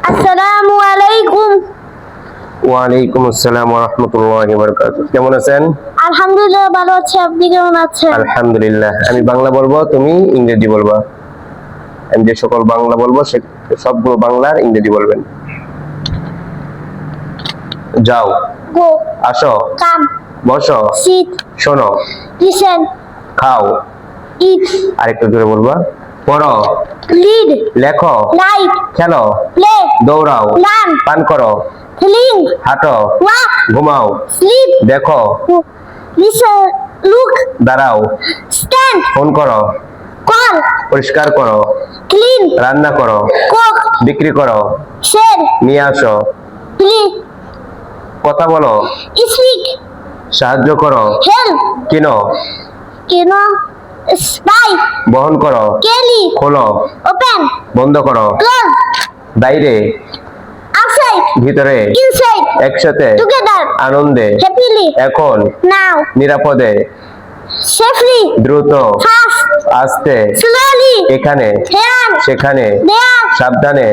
আসসালামু আলাইকুম। ওয়ালাইকুম আসসালাম ওয়া রাহমাতুল্লাহি ওয়া বারাকাতুহু। কেমন আছেন? আলহামদুলিল্লাহ ভালো আছি, আপনি কেমন আছেন? আলহামদুলিল্লাহ। আমি বাংলা বলবো, তুমি ইংরেজি বলবা। আমি যে সকল বাংলা বলবো সে সবগুলো বাংলার ইংরেজি বলবেন। যাও, গো, আসো, কাম, বসো, সিট, শোনো, লিসেন, খাও। ইট, আরেকটু জোরে বলবা। পড়ো, লিড, লেখো, লাইট, খেলো, প্লে, দৌড়াও, লার্ন, পান করো, ফিলিং, হাঁটো, ওয়াক, ঘুমাও, স্লিপ, দেখো, লিসেন, লুক, দাঁড়াও, স্ট্যান্ড, ফোন করো, কল, পরিষ্কার করো, ক্লিন, রান্না করো, কুক, বিক্রি করো, শেড, নিয়ে আসো, প্লি, কথা বলো, স্পিক, সাহায্য করো, হেল্প, কিনো, কেন, স্পাই, বহন করো, কেলি, খোলো, ওপেন, বন্ধ করো, ক্লোজ, বাইরে, আউটসাইড, ভিতরে, ইনসাইড, একসাথে, টুগেদার, আনন্দে, হ্যাপিলি, এখন, নাও, নিরাপদে, সেফলি, দ্রুত, ফাস্ট, আস্তে, স্লোলি, এখানে, হেয়ার, সেখানে, দেয়ার, সাবধানে,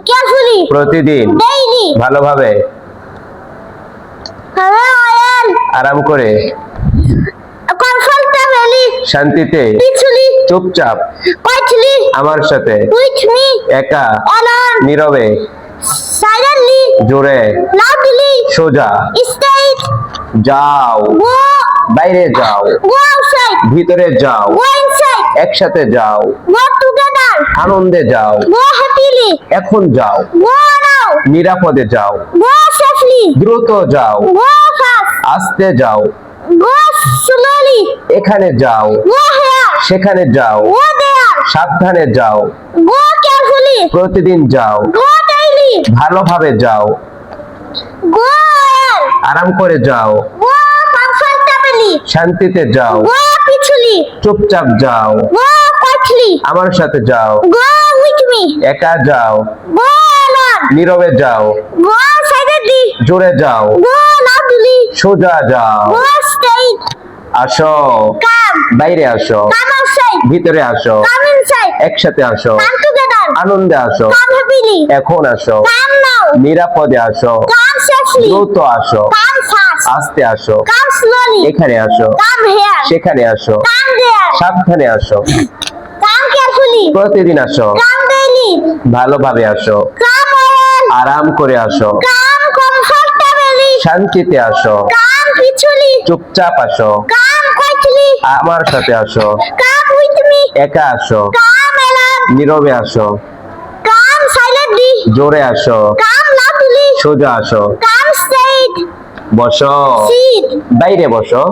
কেয়ারফুলি, প্রতিদিন, ডেইলি, ভালোভাবে, রয়্যাল, আরাম করে, কমফর্টেবলি, শান্তিতে, পিসফুলি, চুপচাপ, কোয়াইটলি, আমার সাথে, উইথ মি, একা, অ্যালোন, নীরবে, সাইলেন্টলি, জোরে, লাউডলি, সোজা, স্ট্রেইট, যাও, গো, বাইরে যাও, গো আউটসাইড, ভিতরে যাও, গো ইনসাইড, একসাথে যাও, গো টুগেদার, আনন্দে যাও, গো হ্যাপিলি, এখন যাও, গো নাও, নিরাপদে যাও, গো সেফলি, দ্রুত যাও, গো ফাস্ট, আস্তে যাও, গো স্লোলি, এখানে যাও, গো হেয়ার, সেখানে যাও, গো দেয়ার, সাবধানে যাও, গো কেয়ারফুলি, প্রতিদিন যাও, গো ডেইলি, ভালোভাবে যাও, গো রয়্যাল, আরাম করে যাও, গো কমফর্টেবলি, শান্তিতে যাও, গো পিসফুলি, চুপচাপ যাও, গো কোয়াইটলি, আমার সাথে যাও, গো উইথ মি, একা যাও, গো অ্যালোন, নীরবে যাও, গো সাইলেন্টলি, জোরে যাও, গো লাউডলি, সোজা যাও, গো স্ট্রেইট, আসো, কাম, বাইরে আসো, কাম আউটসাইড, ভিতরে আসো, কাম ইনসাইড, একসাথে আসো, কাম টুগেদার, আনন্দে আসো, কাম হ্যাপিলি, এখন আসো, কাম নাও, নিরাপদে আসো, কাম সেফলি, দ্রুত আসো, কাম ফাস্ট, আস্তে আসো, কাম স্লোলি, এখানে আসো, কাম হেয়ার, সেখানে আসো, কাম দেয়ার, সাবধানে আসো, কাম কেয়ারফুলি, প্রতিদিন আসো, কাম ডেইলি, ভালোভাবে আসো, কাম রয়্যাল, আরাম করে আসো, কাম কমফর্টেবলি, শান্তিতে আসো, কাম পিসফুলি, চুপচাপ আসো, কাম কোয়াইটলি, আমার সাথে আসো, কাম উইথ মি, একা আসো, কাম অ্যালোন, নীরবে আসো, কাম সাইলেন্টলি, জোরে আসো, কাম লাউডলি, সোজা আসো, কাম স্ট্রেইট, বসো, সিট, বাইরে বসো,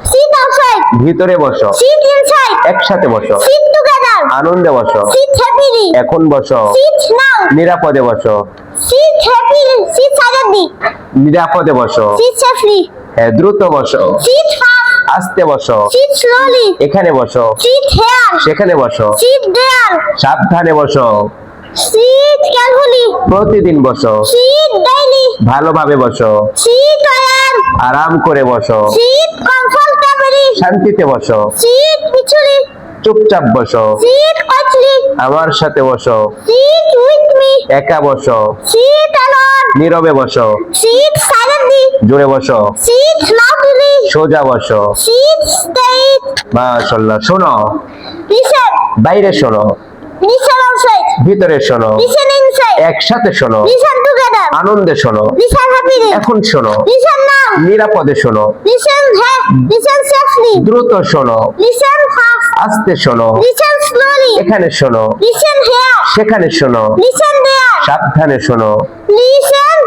সিট আউটসাইড, ভিতরে বসো, সিট ইনসাইড, একসাথে বসো, সিট টুগেদার, আনন্দে বসো, সিট হ্যাপিলি, এখন বসো, সিট নাও, নিরাপদে বসো, সিট হ্যাপিলি, সিট সাইলেন্টলি, নিরাপদে বসো, সিট সেফলি, দ্রুত বসো, সিট ফাস্ট, আস্তে বসো, সিট স্লোলি, এখানে বসো, সিট হেয়ার, সেখানে বসো, সিট দেয়ার, সাবধানে বসো, সিট কেয়ারফুলি, প্রতিদিন বসো, সিট ডেইলি, ভালোভাবে বসো, সিট রয়্যাল, আরাম করে বসো, সিট কমফর্টেবলি, শান্তিতে বসো, সিট পিছুলি, চুপচাপ বসো, সিট কোয়াইটলি, আমার সাথে বসো, সিট উইথ মি, একা বসো, সিট অ্যালোন, নীরবে বসো, সিট সাইলেন্টলি, জোরে বসো, সিট লাউডলি, সোজা বসো, সিট স্ট্রেইট, মাশাআল্লাহ। শোনো, লিসেন, বাইরে শোনো, লিসেন আউটসাইড, ভিতরে শোনো, লিসেন ইনসাইড, একসাথে শোনো, লিসেন টুগেদার, আনন্দে শোনো, লিসেন হ্যাপিলি, এখন শোনো, লিসেন নাও, নিরাপদে শোনো, লিসেন লিসেন সেফলি, দ্রুত শোনো, লিসেন ফাস্ট, আস্তে শোনো, লিসেন স্লোলি, এখানে শোনো, লিসেন হেয়ার, সেখানে শোনো, লিসেন দেয়ার, সাবধানে শোনো, লিসেন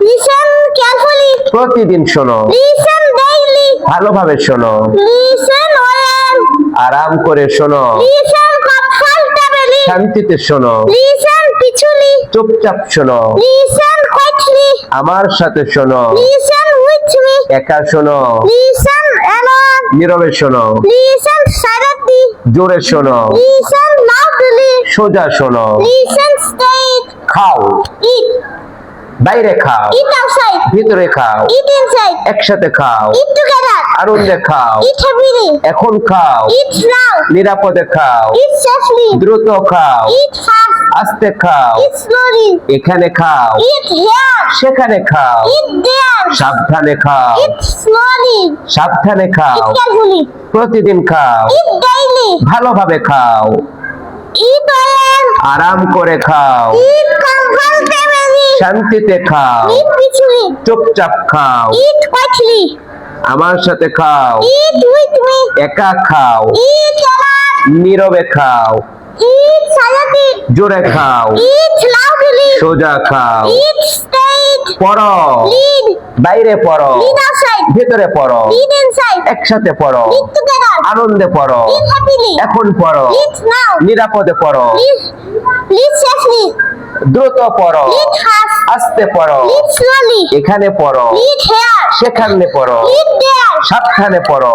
লিসেন কেয়ারফুলি, প্রতিদিন শোনো, লিসেন ডেইলি, ভালোভাবে শোনো, লিসেন ওয়েল, আরাম করে শোনো, লিসেন কমফর্টেবলি, শান্তিতে শোনো, লিসেন পিছুলি, চুপচাপ শোনো, লিসেন কোয়াইটলি, আমার সাথে শোনো, লিসেন উইথ মি, একা শোনো, লিসেন অ্যালোন, নীরবে শোনো, লিসেন সাইলেন্টলি, জোরে শোনো, লিসেন লাউডলি, সোজা শোনো, লিসেন স্ট্রেইট, খাও, ইট, বাইরে খাও, Eat outside. ভিতরে খাও, Eat inside. একসাথে খাও, Eat together. আনন্দে খাও, Eat happily. এখন খাও, Eat now. নিরাপদে খাও, Eat safely. দ্রুত খাও, Eat fast. আস্তে খাও, Eat slowly. এখানে খাও, Eat here. সেখানে খাও, Eat there. সাবধানে খাও, Eat slowly. সাবধানে খাও, Eat carefully. প্রতিদিন খাও, Eat daily. ভালোভাবে খাও, Eat well. আরাম করে খাও, Eat comfortably. শান্তিতে খাও, Eat peacefully. চুপচাপ খাও, Eat quietly. আমার সাথে খাও, Eat with me. একা খাও, Eat alone. নীরবে খাও, Eat silently. জোরে খাও, Eat loudly. সোজা খাও, Eat straight. পড়ো, Lead. বাইরে পড়ো, Lead outside. ভেতরে পড়ো, Lead inside. একসাথে পড়ো, Lead together. আনন্দে পড়ো, Lead happily. এখন পড়ো, Lead now. নিরাপদে পড়ো, Lead safely. দ্রুত পড়ো, Lead fast. আস্তে পড়ো, Lead slowly. এখানে পড়ো, Lead here. সেখানে পড়ো, Lead there. সাবধানে পড়ো,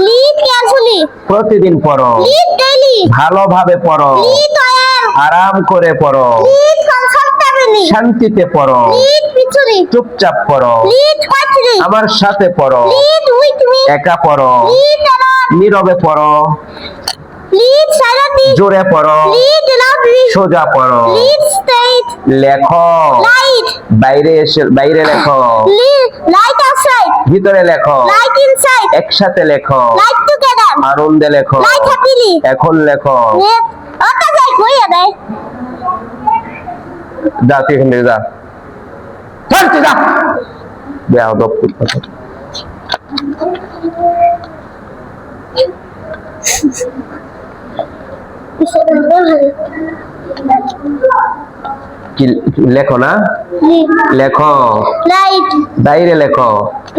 Lead carefully. প্রতিদিন পড়ো, Lead daily. ভালোভাবে পড়ো, Lead well. আরাম করে পড়ো, Lead comfortably. শান্তিতে পড়ো, Lead peacefully. চুপচাপ পড়ো, Lead quietly. আমার সাথে পড়ো, Lead with me. একা পড়ো, Lead alone. নীরবে পড়ো, Lead silently. জোরে পড়ো, Lead loudly. সোজা পড়ো, Lead straight. লেখো, Light. বাইরে লেখো, Lead light outside. ভিতরে লেখো, Light inside. একসাথে লেখো, Light together. আনন্দে লেখো, Light happily. এখন লেখো, Yes. Okay, guys, wait a minute. যা তুই এখান থেকে যা, চল তুই যা, বেয়াদব কুত্তা। কি লেখো না, লেখো, Light. বাইরে লেখো,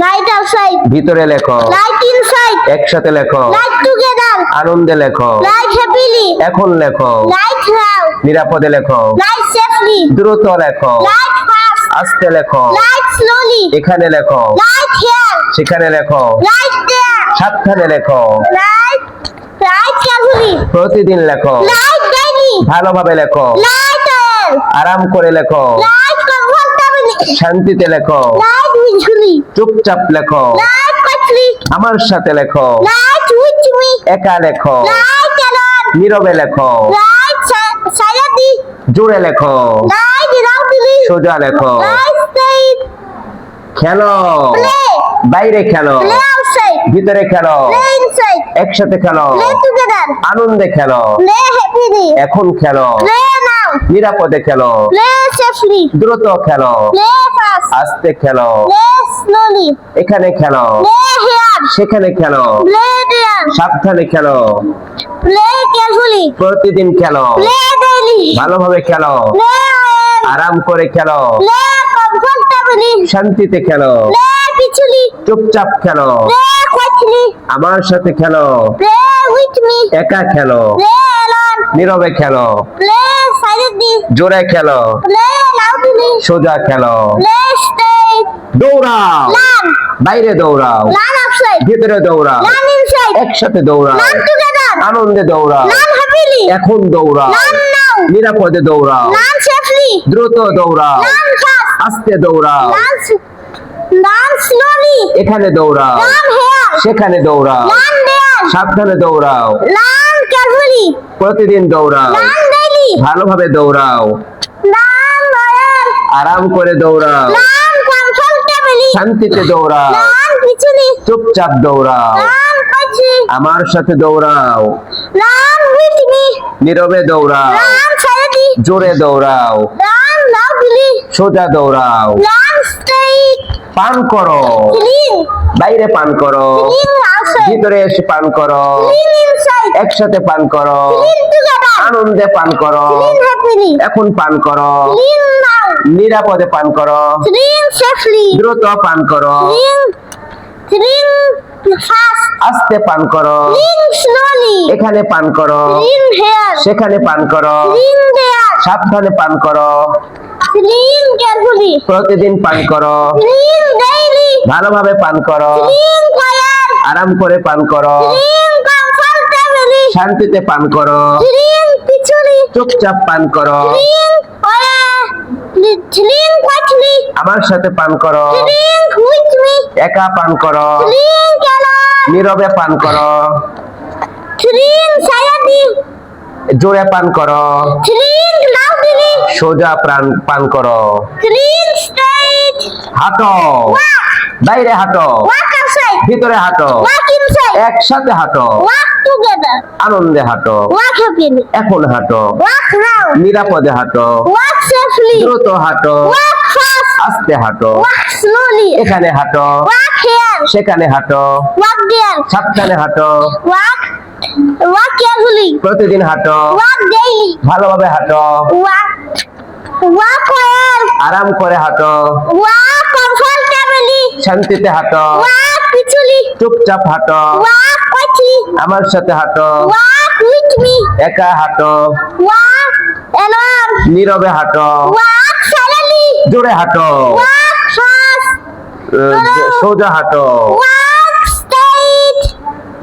Light outside. ভিতরে লেখো, Light inside. একসাথে লেখো, Light together. আনন্দে লেখো, Light happily. এখন লেখো, Light now. নিরাপদে লেখো, Light safely. দ্রুত লেখো, Light fast. আস্তে লেখো, Light slowly. এখানে লেখো, Light here. সেখানে লেখো, Light there. সাবধানে লেখো, Light. Light carefully. প্রতিদিন লেখো, Light daily. ভালোভাবে লেখো, Light well. আরাম করে লেখো, Light comfortably. শান্তিতে লেখো, Light peacefully. চুপচাপ লেখো, Light quietly. আমার সাথে লেখো, Light with me. একা লেখো, Light alone. নীরবে লেখো, Light silently. জোরে লেখো, Light loudly. সোজা লেখো, Light straight. খেলো, Play. বাইরে খেলো, Play outside. ভিতরে খেলো, Play inside. একসাথে খেলো, Play together. আনন্দে খেলো, Play happily. এখন খেলো, Play now. নিরাপদে খেলো, Play safely. দ্রুত খেলো, Play fast. আস্তে খেলো, Play slowly. এখানে খেলো, Play here. সেখানে খেলো, Play there. সাবধানে খেলো, Play carefully. প্রতিদিন খেলো, Play daily. ভালোভাবে খেলো, Play well. আরাম করে খেলো, Play comfortably. শান্তিতে খেলো, Play peacefully. চুপচাপ খেলো, Play quietly. আমার সাথে খেলো, Play with me. একা খেলো, Play alone. নীরবে খেলো, Play silently. জোরে খেলো, Play loudly. সোজা খেলো, Play straight. দৌড়াও, Run. বাইরে দৌড়াও, Run outside. ভিতরে দৌড়াও, Run inside. একসাথে দৌড়াও, Run together. আনন্দে দৌড়াও, Run happily. এখন দৌড়াও, Run now. নিরাপদে দৌড়াও, Run safely. দ্রুত দৌড়াও, Run fast. আস্তে দৌড়াও, Run slowly. এখানে দৌড়াও, Run here. সেখানে দৌড়াও, Run there. সাবধানে দৌড়াও, Run carefully. প্রতিদিন দৌড়াও, Run daily. ভালোভাবে দৌড়াও, Run well. আরাম করে দৌড়াও, Run comfortably. শান্তিতে দৌড়াও, Run peacefully. চুপচাপ দৌড়াও, Run quietly. আমার সাথে দৌড়াও, Run with me. নীরবে দৌড়াও, Run silently. জোরে দৌড়াও, Run loudly. সোজা দৌড়াও, Run straight. পান করো, Clean. বাইরে পান করো, Clean outside. ভিতরে এসে পান করো, Clean inside. একসাথে পান করো, Clean together. আনন্দে পান করো, Clean happily. এখন পান করো, Clean now. নিরাপদে পান করো, Clean safely. দ্রুত পান করো, Clean fast. আস্তে পান করো, Clean slowly. এখানে পান করো, Clean here. সেখানে পান করো, Clean there. সাবধানে পান করো, Clean carefully. প্রতিদিন পান করো, Clean daily. ভালোভাবে পান করো, Clean quiet. আরাম করে পান করো, Clean comfortably. শান্তিতে পান করো, Clean peacefully. চুপচাপ পান করো, Clean quietly. আমার সাথে পান করো, Drink with me. একা পান করো, Drink alone. নীরবে পান করো, Drink silently. জোরে পান করো, Drink loudly. সোজা পান করো, Drink straight. হাঁটো, Walk. বাইরে হাঁটো, Walk outside. ভিতরে হাঁটো, Walk inside. একসাথে হাঁটো, Walk together. আনন্দে হাঁটো, Walk happily. এখন হাঁটো, Walk round. নিরাপদে হাঁটো, Walk safely. দ্রুত হাঁটো, Walk fast. আস্তে হাঁটো, Walk slowly. এখানে হাঁটো, Walk here. সেখানে হাঁটো, Walk there. সাবধানে হাঁটো, Walk carefully. প্রতিদিন হাঁটো, Walk daily. ভালোভাবে হাঁটো, Walk well. আরাম করে হাঁটো, Walk comfortably. শান্তিতে হাঁটো, Walk peacefully. চুপচাপ হাঁটো, Walk quietly. আমার সাথে হাঁটো, Walk with me. একা হাঁটো, Walk alone. নীরবে হাঁটো, Walk silently. জোরে হাঁটো, Walk fast. সোজা হাঁটো, Walk straight.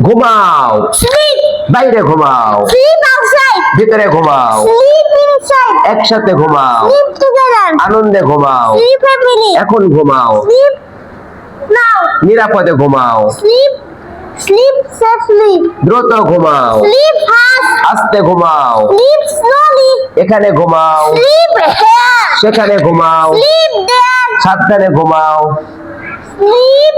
ঘুমাও, Sleep. বাইরে ঘুমাও, Sleep outside. ভিতরে ঘুমাও, Sleep inside. একসাথে ঘুমাও, Sleep together. আনন্দে ঘুমাও, Sleep happily. এখন ঘুমাও, Sleep now. নিরাপদে ঘুমাও, Sleep safely. দ্রুত ঘুমাও, Sleep fast. আস্তে ঘুমাও, Sleep slowly. এখানে ঘুমাও, Sleep here. সেখানে ঘুমাও, Sleep there. সাবধানে ঘুমাও, Sleep.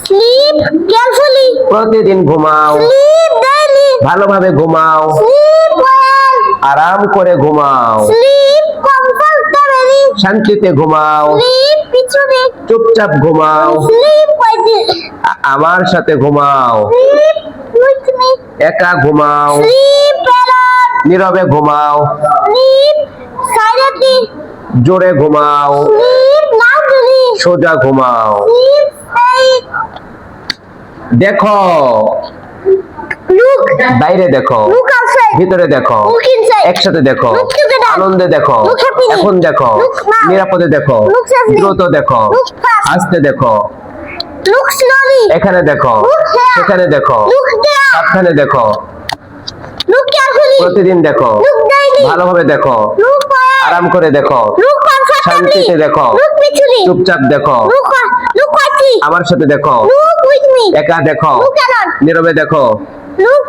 Sleep carefully. প্রতিদিন ঘুমাও, Sleep daily. ভালোভাবে ঘুমাও, Sleep well. আরাম করে ঘুমাও, Sleep comfortably. শান্তিতে ঘুমাও, Sleep peacefully. চুপচাপ ঘুমাও, Sleep quietly. আমার সাথে ঘুমাও, Sleep with me. একা ঘুমাও, Sleep alone. নীরবে ঘুমাও, Sleep silently. জোরে ঘুমাও, Sleep loudly. সোজা ঘুমাও, Sleep straight. দেখো, Look. বাইরে দেখো, Look outside. ভিতরে দেখো, Look inside. একসাথে দেখো, Look together. আনন্দে দেখো, Look happily. এখন দেখো, Look now. নিরাপদে দেখো, Look safely. দ্রুত দেখো, Look fast. আস্তে দেখো, Look slowly. এখানে দেখো, Look here. সেখানে দেখো, Look there. সাবধানে দেখো, Look carefully. প্রতিদিন দেখো, Look daily. ভালোভাবে দেখো, Look quiet. আরাম করে দেখো, Look comfortably. শান্তিতে দেখো, Look peacefully. চুপচাপ দেখো, Look quietly. আমার সাথে দেখো, Look with me. একা দেখো, Look alone. নীরবে দেখো, Look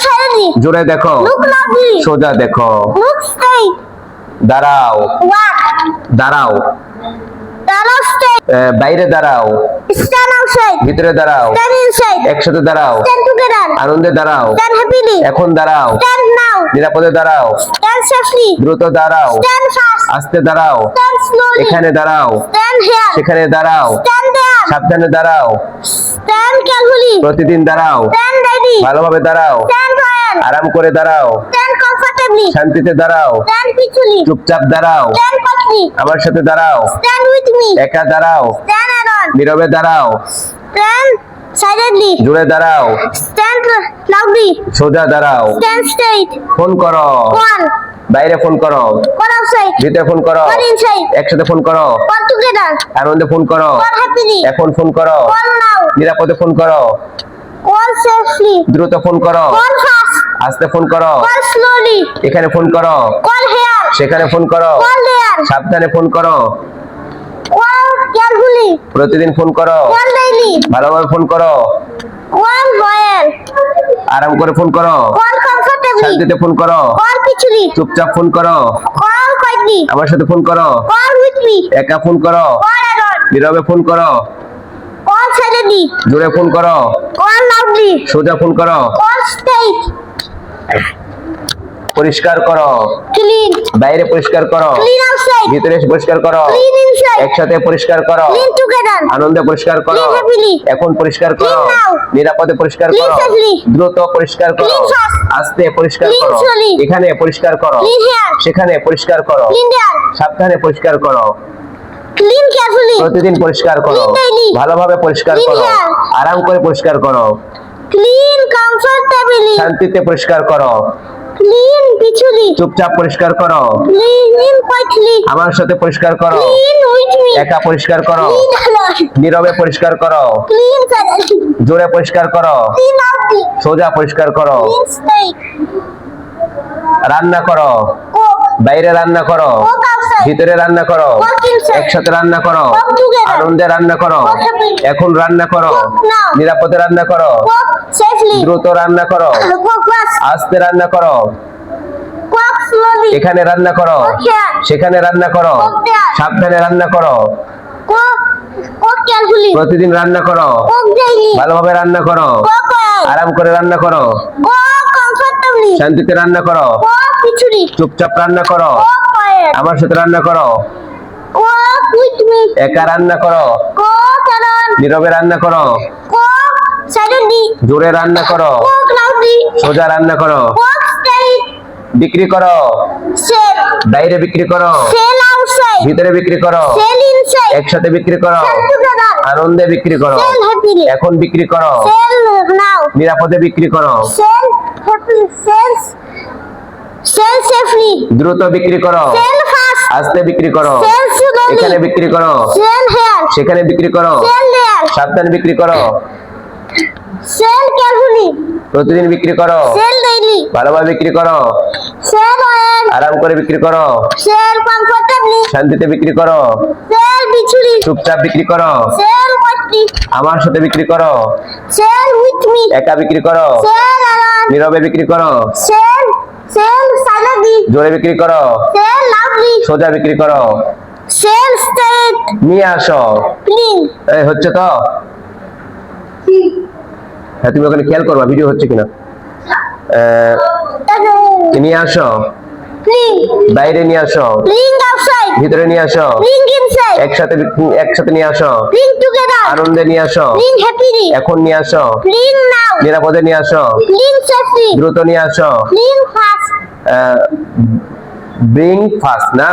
silently. জোরে দেখো, Look loudly. সোজা দেখো, Look straight. দাঁড়াও, Walk. দাঁড়াও, Straight. বাইরে দাঁড়াও, Stand outside. ভিতরে দাঁড়াও, Stand inside. একসাথে দাঁড়াও, Stand together. আনন্দে দাঁড়াও, Stand happily. এখন দাঁড়াও, Stand now. নিরাপদে দাঁড়াও, Stand safely. দ্রুত দাঁড়াও, Stand fast. আস্তে দাঁড়াও, Stand slowly. এখানে দাঁড়াও, Stand here. সেখানে দাঁড়াও, Stand there. সাবধানে দাঁড়াও, Stand carefully. প্রতিদিন দাঁড়াও, Stand ready. ভালোভাবে দাঁড়াও, Stand well. আরাম করে দাঁড়াও, Stand comfortably. শান্তিতে দাঁড়াও, Stand peacefully. চুপচাপ দাঁড়াও, Stand quietly. আমার সাথে দাঁড়াও, Stand with me. একা দাঁড়াও, Stand alone. নীরবে দাঁড়াও, Stand silently. জোরে দাঁড়াও, Stand loudly. সোজা দাঁড়াও, Stand straight. ফোন করো, Call. বাইরে ফোন করো, Call outside. ভিতরে ফোন করো, Call inside. একসাথে ফোন করো, Call together. আনন্দে ফোন করো, Call happily. এখন ফোন করো, Call now. নিরাপদে ফোন করো, Call safely. দ্রুত ফোন করো, Call fast. আস্তে ফোন করো, Call slowly. এখানে ফোন করো, Call here. সেখানে ফোন করো, Call there. সাবধানে ফোন করো, Call carefully. প্রতিদিন ফোন করো, Call daily. ভালোভাবে ফোন করো, Call well. আরাম করে ফোন করো, Call comfortably. শান্তিতে ফোন করো, Call peacefully. চুপচাপ ফোন করো, Call quietly. আমার সাথে ফোন করো, Call with me. একা ফোন করো, Call alone. নীরবে ফোন করো, Call silently. জোরে ফোন করো, Call loudly. সোজা ফোন করো, Call straight. পরিষ্কার করো, Clean. বাইরে পরিষ্কার করো, Clean outside. ভিতরে এসে পরিষ্কার করো, Clean inside. একসাথে পরিষ্কার করো, Clean together. আনন্দে পরিষ্কার করো, Clean happily. এখন পরিষ্কার করো, Clean now. নিরাপদে পরিষ্কার Clean করো, safely. দ্রুত পরিষ্কার করো, Clean fast. আস্তে পরিষ্কার Clean করো, slowly. এখানে পরিষ্কার করো, Clean here. সেখানে পরিষ্কার করো, Clean there. সাবধানে পরিষ্কার করো, Clean carefully. প্রতিদিন পরিষ্কার করো, Clean daily. ভালোভাবে পরিষ্কার Clean করো, here. আরাম করে পরিষ্কার করো, Clean comfortably. শান্তিতে পরিষ্কার করো, Clean peacefully. চুপচাপ পরিষ্কার করো, Clean quietly. আমার সাথে পরিষ্কার করো, Clean with me. একা পরিষ্কার করো, Clean alone. নীরবে পরিষ্কার করো, Clean silently. জোরে পরিষ্কার করো, Clean loudly. সোজা পরিষ্কার করো, Clean straight. রান্না করো, Cook. বাইরে রান্না করো, Cook outside. outside. ভিতরে রান্না করো, Cook inside. একসাথে রান্না করো, Cook together. আনন্দে রান্না করো, Cook happily. এখন রান্না করো, Cook now. নিরাপদে রান্না করো, Cook safely. দ্রুত রান্না করো, Cook fast. আস্তে রান্না করো, Cook slowly. এখানে রান্না করো, Cook here. সেখানে রান্না করো, Cook there. সাবধানে রান্না করো, Cook carefully. প্রতিদিন রান্না করো, Cook daily. ভালোভাবে রান্না করো, Cook well. আরাম করে রান্না করো, Cook comfortably. শান্তিতে রান্না করো, Cook peacefully. চুপচাপ রান্না করো, Cook quiet. আমার সাথে রান্না করো, Cook with me. একা রান্না করো, Cook alone. নীরবে রান্না করো, Cook silently. জোরে রান্না করো, Cook loudly. সোজা রান্না করো, Cook straight. বিক্রি করো, Sell. বাইরে বিক্রি করো, Sell outside. ভিতরে বিক্রি করো, Sell inside. একসাথে বিক্রি করো, Sell together. আনন্দে বিক্রি করো, Sell happily. এখন বিক্রি করো, Sell now. নিরাপদে বিক্রি করো, Sell happily. Sell safely. দ্রুত বিক্রি করো, Sell fast. আস্তে বিক্রি করো, Sell এখানে slowly. বিক্রি করো, Sell here. সেখানে বিক্রি করো, Sell there. সাবধানে বিক্রি করো, Sell carefully. প্রতিদিন বিক্রি করো, Sell daily. ভালোভাবে বিক্রি করো, Sell well. আরাম করে বিক্রি করো, Sell comfortably. শান্তিতে বিক্রি করো, Sell peacefully. চুপচাপ বিক্রি করো, Sell quietly. আমার সাথে বিক্রি করো, Sell with me. একা বিক্রি করো, Sell alone. নীরবে বিক্রি করো, Sell silently. জোরে বিক্রি করো, Sell loudly. সোজা বিক্রি করো, Sell straight. নিয়ে আসো, Clean. এই হচ্ছে তো? হ্যাঁ, তুমি ওখানে খেয়াল করবা ভিডিও হচ্ছে কিনা। নিয়ে আসো, Clean. বাইরে নিয়ে আসো, Clean outside. ভিতরে নিয়ে আসো, Clean inside. একসাথে একসাথে নিয়ে আসো, Clean together. আনন্দে নিয়ে আসো, Clean happily. এখন নিয়ে আসো, Clean now. নিরাপদে নিয়ে আসো, Clean safely. দ্রুত নিয়ে আসো, Clean fast. ব্রিং ফাস্ট না,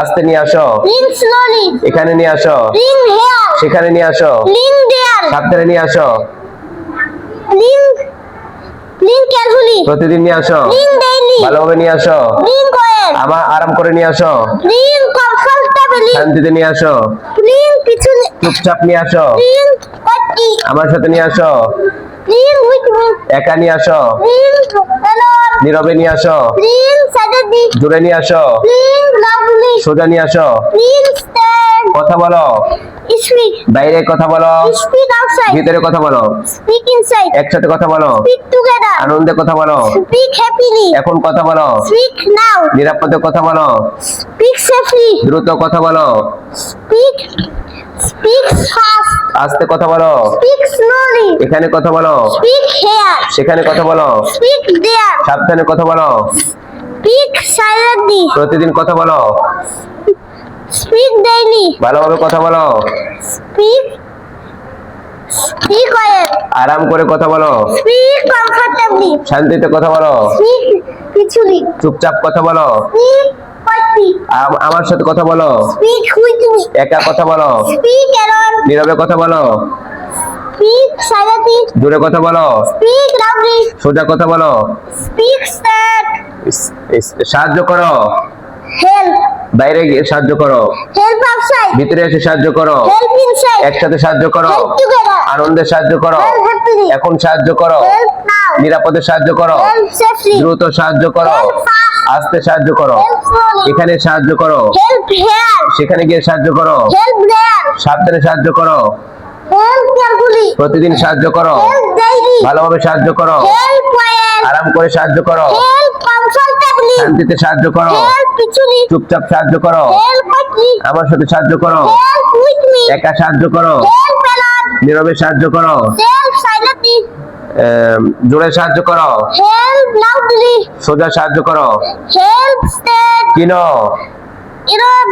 আস্তে নিয়ে আসো, Clean slowly. এখানে নিয়ে আসো, Clean here. সেখানে নিয়ে আসো, Clean there. সাবধানে নিয়ে আসো, Clean carefully. প্রতিদিন নিয়ে আসো, Clean daily. ভালোভাবে নিয়ে আসো, Clean quiet. আমার আরাম করে নিয়ে আসো, Clean comfortably. শান্তিতে নিয়ে আসো, Clean peacefully. চুপচাপ নিয়ে আসো, Clean quietly. আমার সাথে নিয়ে আসো, Clean with me. একা নিয়ে আসো, Clean alone. নীরবে নিয়ে আসো, Clean silently. জোরে নিয়ে আসো, Clean loudly. সোজা নিয়ে আসো, Clean stand. কথা বলো, Speak. বাইরে কথা বলো, Speak outside. ভিতরে কথা বলো, Speak inside. একসাথে কথা বলো, Speak together. আনন্দে কথা বলো, Speak happily. এখন কথা বলো, Speak now. নিরাপদে কথা বলো, Speak safely. দ্রুত কথা বলো, Speak fast. আস্তে কথা বলো, Speak slowly. এখানে কথা বলো, Speak here. সেখানে কথা বলো, Speak there. সাবধানে কথা বলো, Speak silently. প্রতিদিন কথা বলো, Speak daily. ভালোভাবে কথা বলো, Speak quiet. আরাম করে কথা বলো, Speak comfortably. শান্তিতে কথা বলো, Speak peacefully. চুপচাপ কথা বলো, Speak quietly. আমার সাথে কথা বলো, Speak with me. একা কথা বলো, Speak alone. নীরবে কথা বলো, Speak silently. জোরে কথা বলো, Speak loudly. সোজা কথা বলো, Speak sad. সাহায্য করো, Help. বাইরে গিয়ে সাহায্য করো, Help outside. ভিতরে এসে সাহায্য করো, Help inside. একসাথে সাহায্য করো, Help together. আনন্দে সাহায্য করো, Help happily. এখন সাহায্য করো, Help now. নিরাপদে সাহায্য করো, Help safely. দ্রুত সাহায্য করো, Help fast. আস্তে সাহায্য করো, Help slowly. এখানে সাহায্য করো, Help here. সেখানে গিয়ে সাহায্য করো, Help there. সাবধানে সাহায্য করো, Help carefully. প্রতিদিন সাহায্য করো, Help daily. ভালোভাবে সাহায্য করো, Help quiet. আরাম করে সাহায্য করো, Help comfortably. শান্তিতে সাহায্য করো, Help peacefully. চুপচাপ সাহায্য করো, Help quietly. আমার সাথে সাহায্য করো, Help with me. একা সাহায্য করো, Help alone. নীরবে সাহায্য করো, Help silently. জোরে সাহায্য করো, Help loudly. সোজা সাহায্য করো, Help stand. কিনো,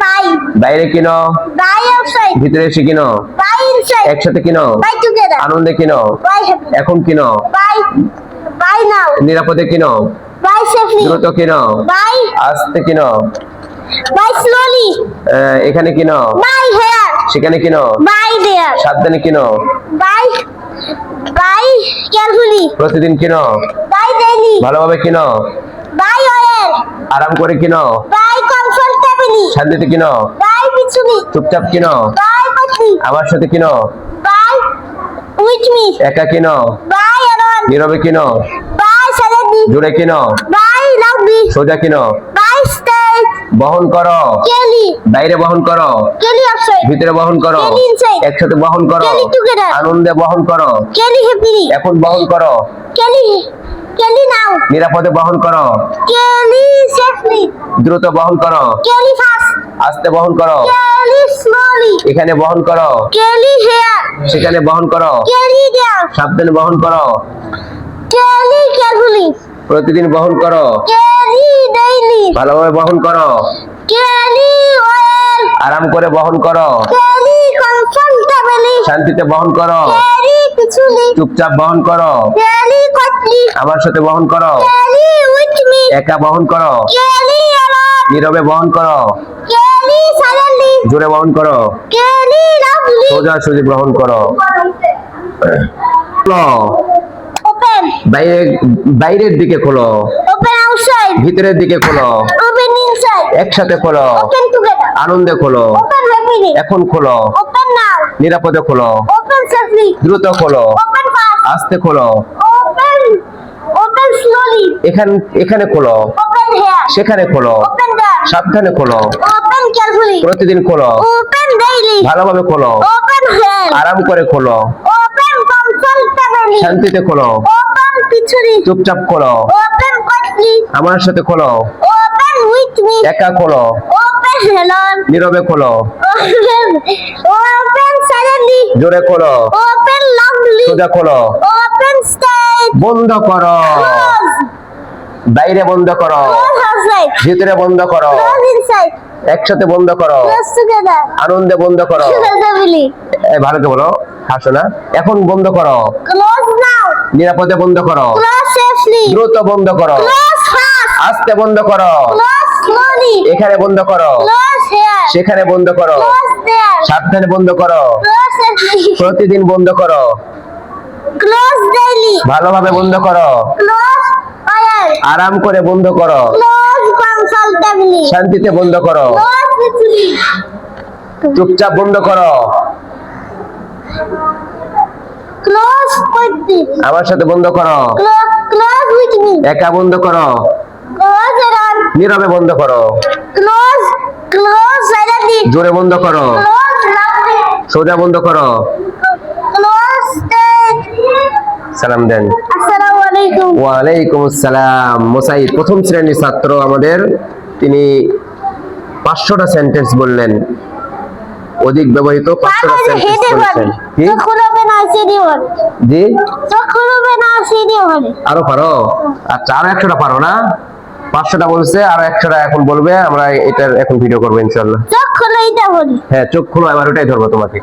Buy. বাইরে কিনো, Buy outside. ভিতরে এসে কিনো, Buy inside. একসাথে কিনো, Buy together. আনন্দে কিনো, Buy happily. এখন কিনো, Buy now. নিরাপদে কিনো, Buy safely. দ্রুত কিনো, Buy. আস্তে কিনো, Buy slowly. এখানে কিনো, Buy here. সেখানে কিনো, Buy there. সাবধানে কিনো, Buy. Buy carefully. প্রতিদিন কিনো, Buy daily. ভালোভাবে কিনো, Buy oil. আরাম করে কিনো, Buy comfortably. শান্তিতে কিনো, Buy peacefully. চুপচাপ কিনো, Buy quickly. আমার সাথে কিনো, Buy with me. একা কিনো, Buy alone. নীরবে কিনো, Buy silently. জোরে কিনো, Buy loudly. সোজা কিনো, Buy straight. বহন করো, Carry. বাইরে বহন করো, Carry outside. ভিতরে বহন করো, Carry inside. একসাথে বহন করো, Carry together. আনন্দে বহন করো, Carry happily. এখন বহন করো, Carry. Carry now. নিরাপদে বহন করো, Carry safely. দ্রুত বহন করো, Carry fast. আস্তে বহন করো, Carry slowly. এখানে বহন করো, Carry here. সেখানে বহন করো, Carry there. সাবধানে বহন করো, Carry carefully. প্রতিদিন বহন করো, Carry daily. ভালোভাবে বহন করো, Carry well. আরাম করে বহন করো, Carry comfortably. শান্তিতে বহন করো, Carry peacefully. চুপচাপ বহন করো, Carry quietly. আমার সাথে বহন করো, Carry with me. একা বহন করো, Carry alone. নীরবে বহন করো, Carry silently. জোরে বহন করো, Carry loudly. সোজা সুজি গ্রহণ করো। খোলো, Open. বাইরে বাইরের দিকে খোলো, Open outside. ভিতরের দিকে খোলো, Open inside. একসাথে খোলো, Open together. আনন্দে খোলো, Open happily. এখন খোলো, Open now. নিরাপদে খোলো, Open safely. দ্রুত খোলো, Open fast. আস্তে খোলো, Open. Open slowly. এখানে খোলো, Open here. সেখানে খোলো, Open there. সাবধানে খোলো, Open carefully. প্রতিদিন খোলো, Open daily. ভালোভাবে খোলো, Open here. আরাম করে খোলো, Open comfortably. শান্তিতে খোলো, Open peacefully. চুপচাপ খোলো, Open quietly. আমার সাথে খোলো, Open with me. একা খোলো, Open alone. নীরবে খোলো, Open. Open silently. জোরে খোলো, Open loudly. সোজা খোলো, Open straight. বন্ধ করো, Close. বাইরে বন্ধ করো, Close outside. ভিতরে বন্ধ করো, Close inside. একসাথে বন্ধ করো, Close together. আনন্দে বন্ধ করো, Carefully. ভালো করে বলো, হাসো না, এখন বন্ধ করো, Close now. নিরাপদে বন্ধ করো, Close safely. দ্রুত বন্ধ করো, Close fast. আস্তে বন্ধ করো, Close slowly. এখানে বন্ধ করো, Close here. সেখানে বন্ধ করো, Close there. সাবধানে বন্ধ করো, Close safely. প্রতিদিন বন্ধ করো, Close daily. ভালোভাবে বন্ধ করো, Close oil. আরাম করে বন্ধ করো, Close comfortably. শান্তিতে বন্ধ করো, Close peacefully. চুপচাপ বন্ধ করো, Close quietly. আমার সাথে বন্ধ করো, Close with me. একা বন্ধ করো, Close around. নীরবে বন্ধ করো, Close silently. জোরে বন্ধ করো, Close loudly. সোজা বন্ধ করো, Close straight. সালাম দেন। Assalamu alaikum. ওয়ালাইকুম আসসালাম। মোসাইদ প্রথম শ্রেণীর ছাত্র আমাদের, তিনি 500টা সেন্টেন্স বললেন, অধিক ব্যবহৃত 500টা সেন্টেন্স বলেছেন। কি যখন হবে না সিডি হবে। জি যখন হবে না সিডি হবে। আরো পারো? আচ্ছা, আরো 100টা পারো না? 500টা বলছে, আরো 100টা এখন বলবে, আমরা এটার এখন ভিডিও করবো ইনশাআল্লাহ। যখন এইটা বলি। হ্যাঁ, চোখ খুলো, এবার ওটাই ধরবো তোমাকে।